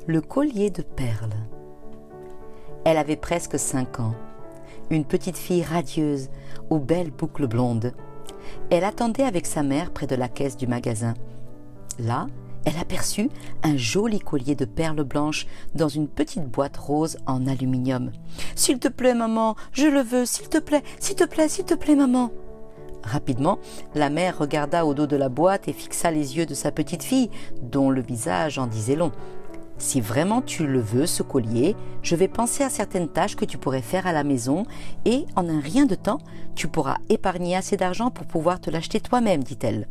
Le collier de perles. Elle avait presque 5 ans, une petite fille radieuse, aux belles boucles blondes. Elle attendait avec sa mère près de la caisse du magasin. Là, elle aperçut un joli collier de perles blanches dans une petite boîte rose en aluminium. « S'il te plaît, maman, je le veux, s'il te plaît, s'il te plaît, s'il te plaît, maman !» Rapidement, la mère regarda au dos de la boîte et fixa les yeux de sa petite fille, dont le visage en disait long. « Si vraiment tu le veux, ce collier, je vais penser à certaines tâches que tu pourrais faire à la maison et, en un rien de temps, tu pourras épargner assez d'argent pour pouvoir te l'acheter toi-même, dit-elle. »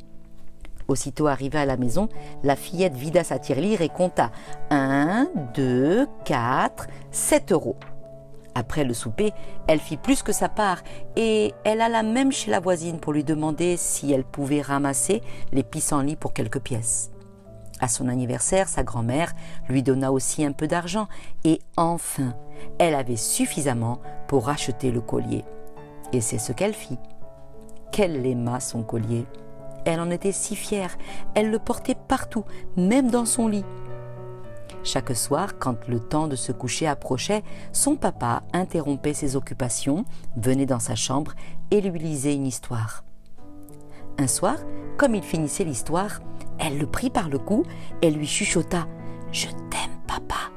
Aussitôt arrivée à la maison, la fillette vida sa tirelire et compta 1, 2, 4, 7 euros. Après le souper, elle fit plus que sa part et elle alla même chez la voisine pour lui demander si elle pouvait ramasser les pissenlits pour quelques pièces. À son anniversaire, sa grand-mère lui donna aussi un peu d'argent et enfin, elle avait suffisamment pour acheter le collier. Et c'est ce qu'elle fit. Qu'elle aima son collier. Elle en était si fière, elle le portait partout, même dans son lit. Chaque soir, quand le temps de se coucher approchait, son papa interrompait ses occupations, venait dans sa chambre et lui lisait une histoire. Un soir, comme il finissait l'histoire, elle le prit par le cou et lui chuchota « Je t'aime, papa !»«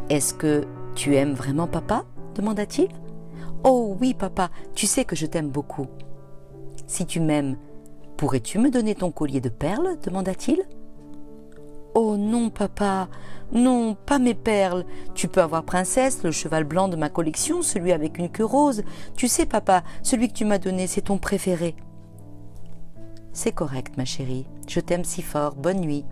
Est-ce que tu aimes vraiment papa ?» demanda-t-il. « Oh oui, papa, tu sais que je t'aime beaucoup. »« Si tu m'aimes, pourrais-tu me donner ton collier de perles ?» demanda-t-il. « Oh non, papa, non, pas mes perles. Tu peux avoir Princesse, le cheval blanc de ma collection, celui avec une queue rose. Tu sais, papa, celui que tu m'as donné, c'est ton préféré. »« C'est correct, ma chérie. Je t'aime si fort. Bonne nuit. »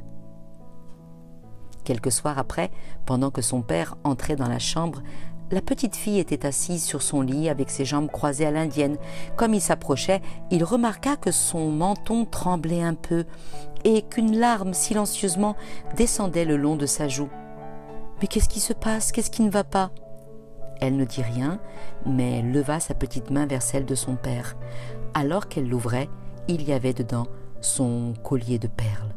Quelques soirs après, pendant que son père entrait dans la chambre, la petite fille était assise sur son lit avec ses jambes croisées à l'indienne. Comme il s'approchait, il remarqua que son menton tremblait un peu et qu'une larme silencieusement descendait le long de sa joue. « Mais qu'est-ce qui se passe? Qu'est-ce qui ne va pas ?» Elle ne dit rien, mais leva sa petite main vers celle de son père. Alors qu'elle l'ouvrait, il y avait dedans son collier de perles.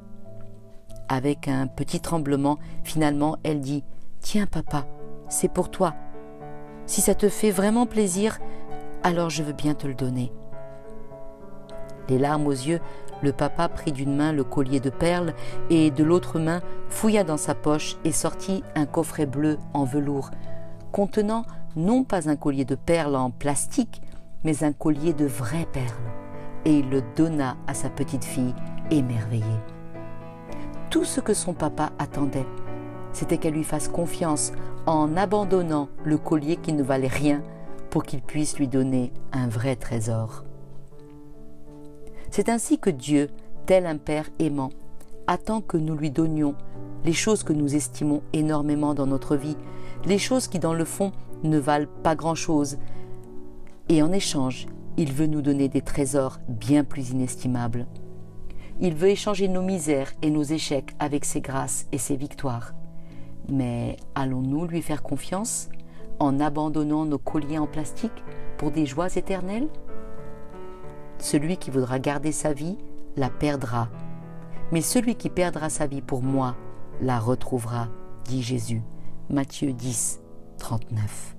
Avec un petit tremblement, finalement, elle dit « Tiens, papa, c'est pour toi. Si ça te fait vraiment plaisir, alors je veux bien te le donner. » Les larmes aux yeux, le papa prit d'une main le collier de perles et de l'autre main fouilla dans sa poche et sortit un coffret bleu en velours, contenant non pas un collier de perles en plastique, mais un collier de vraies perles, et il le donna à sa petite fille émerveillée. Tout ce que son papa attendait, c'était qu'elle lui fasse confiance en abandonnant le collier qui ne valait rien pour qu'il puisse lui donner un vrai trésor. C'est ainsi que Dieu, tel un père aimant, attend que nous lui donnions les choses que nous estimons énormément dans notre vie, les choses qui dans le fond ne valent pas grand-chose. Et en échange, il veut nous donner des trésors bien plus inestimables. Il veut échanger nos misères et nos échecs avec ses grâces et ses victoires. Mais allons-nous lui faire confiance en abandonnant nos colliers en plastique pour des joies éternelles? Celui qui voudra garder sa vie la perdra, mais celui qui perdra sa vie pour moi la retrouvera, dit Jésus. Matthieu 10, 39.